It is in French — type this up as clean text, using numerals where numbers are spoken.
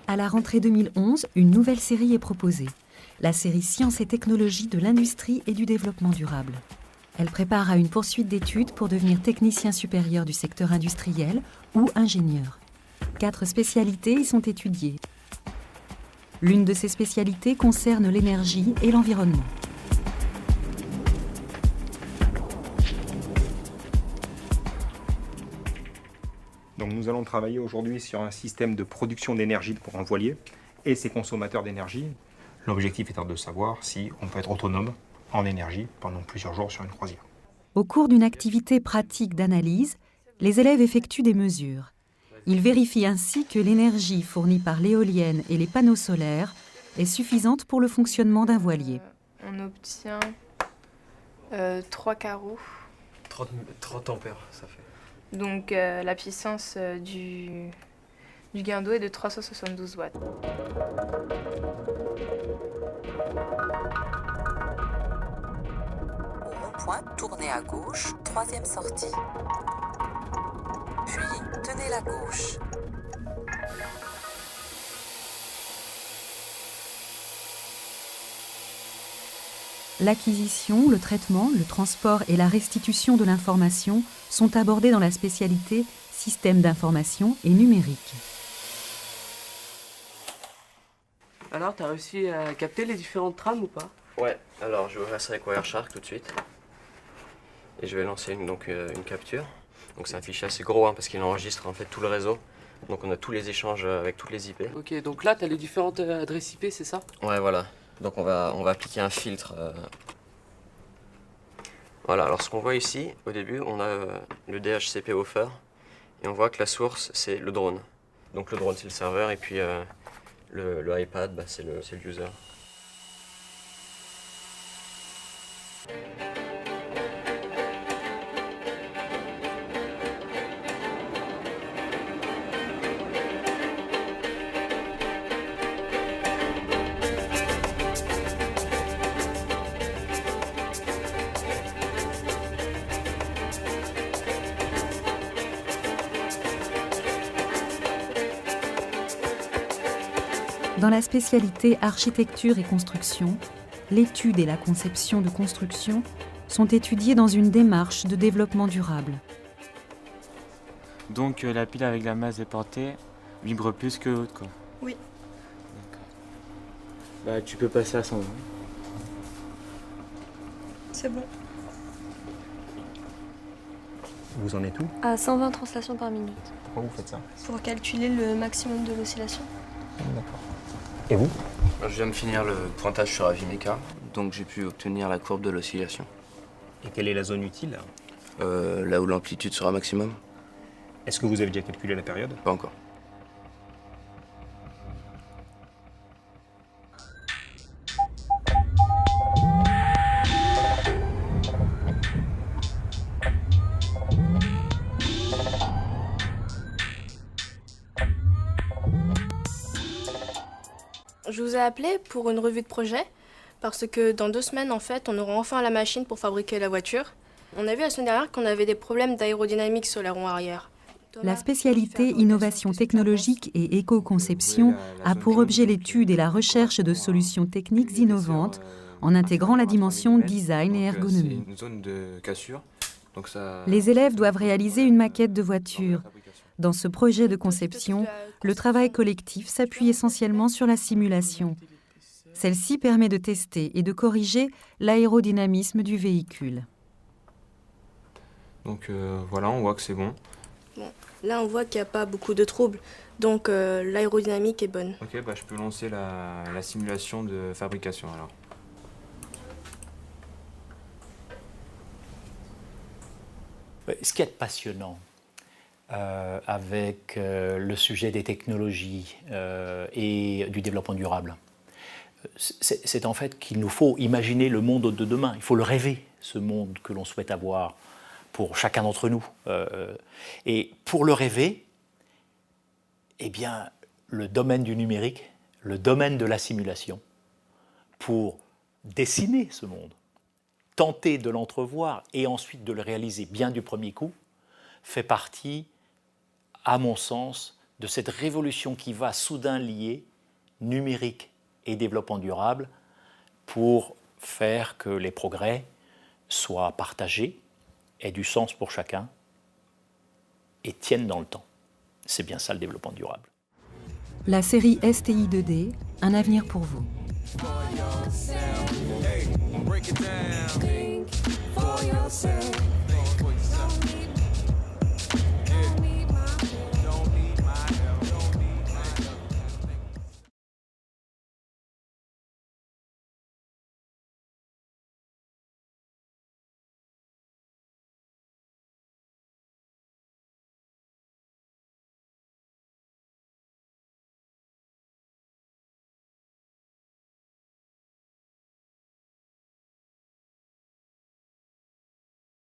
À la rentrée 2011, une nouvelle série est proposée, la série Sciences et technologies de l'industrie et du développement durable. Elle prépare à une poursuite d'études pour devenir technicien supérieur du secteur industriel ou ingénieur. 4 spécialités y sont étudiées. L'une de ces spécialités concerne l'énergie et l'environnement. Donc nous allons travailler aujourd'hui sur un système de production d'énergie pour un voilier et ses consommateurs d'énergie. L'objectif étant de savoir si on peut être autonome en énergie pendant plusieurs jours sur une croisière. Au cours d'une activité pratique d'analyse, les élèves effectuent des mesures. Ils vérifient ainsi que l'énergie fournie par l'éolienne et les panneaux solaires est suffisante pour le fonctionnement d'un voilier. On obtient 3 carreaux. 30 ampères, ça fait. Donc la puissance du gain d'eau est de 372 watts. Au rond-point, tournez à gauche, 3e sortie. Puis, tenez la gauche. L'acquisition, le traitement, le transport et la restitution de l'information sont abordés dans la spécialité Système d'information et numérique. Alors, t'as réussi à capter les différentes trames ou pas? Ouais, alors je vais ouvrir ça avec Wireshark tout de suite. Et je vais lancer une capture. Donc c'est un fichier assez gros parce qu'il enregistre en fait tout le réseau. Donc on a tous les échanges avec toutes les IP. Ok, donc là, t'as les différentes adresses IP, c'est ça? Ouais, voilà. Donc on va appliquer un filtre. Voilà, alors ce qu'on voit ici, au début, on a le DHCP offer. Et on voit que la source, c'est le drone. Donc le drone, c'est le serveur, et puis le iPad, c'est le user. Dans la spécialité architecture et construction, l'étude et la conception de construction sont étudiées dans une démarche de développement durable. Donc la pile avec la masse déportée vibre plus que l'autre, quoi. Oui. D'accord. Bah tu peux passer à 120. C'est bon. Vous en êtes où? À 120 translations par minute. Pourquoi vous faites ça? Pour calculer le maximum de l'oscillation. D'accord. Et vous? Je viens de finir le pointage sur Avimeca, donc j'ai pu obtenir la courbe de l'oscillation. Et quelle est la zone utile? Là où l'amplitude sera maximum? Est-ce que vous avez déjà calculé la période? Pas encore. Je vous ai appelé pour une revue de projet parce que dans 2 semaines, en fait, on aura enfin la machine pour fabriquer la voiture. On a vu la semaine dernière qu'on avait des problèmes d'aérodynamique sur l'aileron arrière. La spécialité innovation technologique et éco-conception a pour objet l'étude et la recherche de solutions techniques innovantes en intégrant la dimension design et ergonomie. C'est une zone de cassure. Donc ça... Les élèves doivent réaliser une maquette de voiture. Dans ce projet de conception, le travail collectif s'appuie essentiellement sur la simulation. Celle-ci permet de tester et de corriger l'aérodynamisme du véhicule. Donc voilà, on voit que c'est bon. Bon, là, on voit qu'il n'y a pas beaucoup de troubles, donc l'aérodynamique est bonne. Ok, bah je peux lancer la simulation de fabrication alors. Ce qui est passionnant avec le sujet des technologies et du développement durable, c'est en fait qu'il nous faut imaginer le monde de demain. Il faut le rêver, ce monde que l'on souhaite avoir pour chacun d'entre nous. Et pour le rêver, eh bien, le domaine du numérique, le domaine de la simulation, pour dessiner ce monde, tenter de l'entrevoir et ensuite de le réaliser bien du premier coup, fait partie, à mon sens, de cette révolution qui va soudain lier numérique et développement durable pour faire que les progrès soient partagés, aient du sens pour chacun et tiennent dans le temps. C'est bien ça le développement durable. La série STI 2D, un avenir pour vous. Break it down.